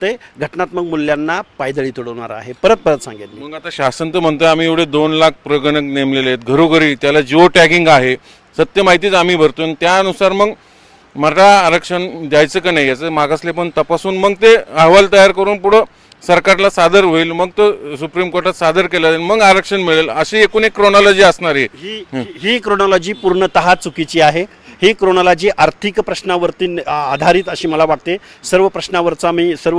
ते घटनात्मक मूल्यांना पायदळी तुडवणार आहे. परत सांगेन. मग आता शासन तर म्हणतोय आम्ही एवढे 2 लाख प्रगणक नेमलेले आहेत, घरोघरी त्याला जिओ टॅगिंग आहे, सत्य माहितीच आम्ही भरतो, त्यानुसार मग मराठा आरक्षण द्यायचं का नाही याचं मागासले पण तपासून मग ते अहवाल तयार करून पुढं सरकारला सादर होईल, मग तो सुप्रीम कोर्टात सादर केला जाईल, मग आरक्षण मिळेल, अशी एकूण एक क्रोनॉलॉजी असणार आहे. ही क्रोनॉलॉजी पूर्णतः चुकीची आहे. ही क्रोनॉलॉजी आर्थिक प्रश्नावरती आधारित अशी मला वाटते. सर्व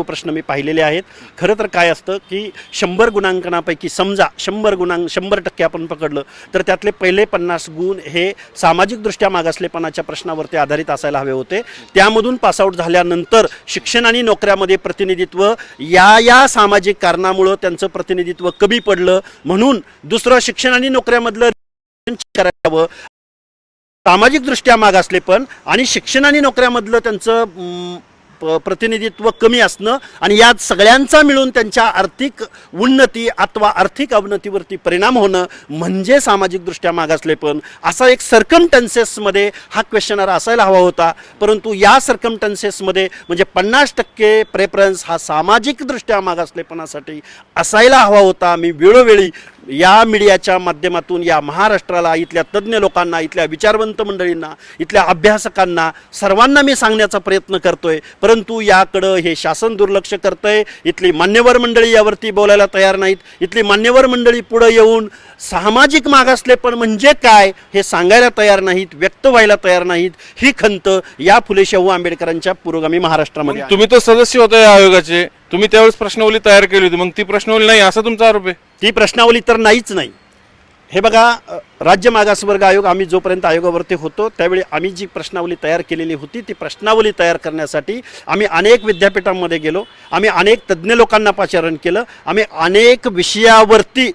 प्रश्न मी पाहिलेले आहेत. खरं तर काय असतं की 100 गुणांकनापैकी समजा 100% आपण पकडलं तर त्यातले पहिले 50 गुण हे सामाजिकदृष्ट्या मागासलेपणाच्या प्रश्नावरती आधारित असायला हवे होते. त्यामधून पासआउट झाल्यानंतर शिक्षण आणि नोकऱ्यामध्ये प्रतिनिधित्व या सामाजिक कारणामुळं त्यांचं प्रतिनिधित्व कमी पडलं, म्हणून दुसरं शिक्षण आणि नोकऱ्यामधलं करावं. सामाजिकदृष्ट्या मागासलेपण आणि शिक्षण आणि नोकऱ्यामधलं त्यांचं प्रतिनिधित्व कमी असणं आणि यात सगळ्यांचा मिळून त्यांच्या आर्थिक उन्नती अथवा आर्थिक अवनतीवरती परिणाम होणं म्हणजे सामाजिकदृष्ट्या मागासलेपण, असा एक सर्कमटन्सेसमध्ये हा क्वेश्चनर असायला हवा होता. परंतु या सर्कमटन्सेसमध्ये म्हणजे 50% प्रेफरन्स हा सामाजिकदृष्ट्या मागासलेपणासाठी असायला हवा होता. मी वेळोवेळी या मीडियाच्या माध्यमातून या महाराष्ट्राला, इथल्या तज्ज्ञ लोकांना, इथल्या विचारवंत मंडळींना, इथल्या अभ्यासकांना सर्वांना मी सांगण्याचा प्रयत्न करतोय, परंतु याकडं हे शासन दुर्लक्ष करतंय. इथली मान्यवर मंडळी यावरती बोलायला तयार नाहीत. इथली मान्यवर मंडळी पुढे येऊन सामाजिक मागासलेपण म्हणजे काय हे सांगायला तयार नाहीत, व्यक्त व्हायला तयार नाहीत. ही खंत या फुले शाहू आंबेडकरांच्या पुरोगामी महाराष्ट्रामध्ये. तुम्ही तर सदस्य होता या आयोगाचे, तुम्ही त्यावेळेस प्रश्नावली तयार केली होती, मग ती प्रश्नावली नाही असा तुमचा आरोप आहे. ती प्रश्नावली तर नाहीच नाही. हे बघा, राज्य मागासवर्ग आयोग आम्ही जोपर्यंत आयोगावरती होतो त्यावेळी आम्ही जी प्रश्नावली तयार केलेली होती ती प्रश्नावली तयार करण्यासाठी आम्ही अनेक विद्यापीठांमध्ये गेलो, आम्ही अनेक तज्ज्ञ लोकांना पाचारण केलं, आम्ही अनेक विषयावरती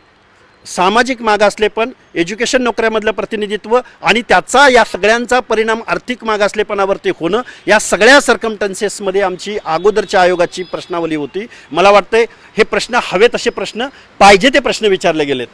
सामाजिक मागासलेपण, एज्युकेशन नोकऱ्यामधलं प्रतिनिधित्व आणि त्याचा या सगळ्यांचा परिणाम आर्थिक मागासलेपणावरती होणं, या सगळ्या सर्कमटन्सेसमध्ये आमची अगोदरच्या आयोगाची प्रश्नावली होती. मला वाटतंय हे प्रश्न हवे तसे प्रश्न, पाहिजे ते प्रश्न विचारले गेलेत.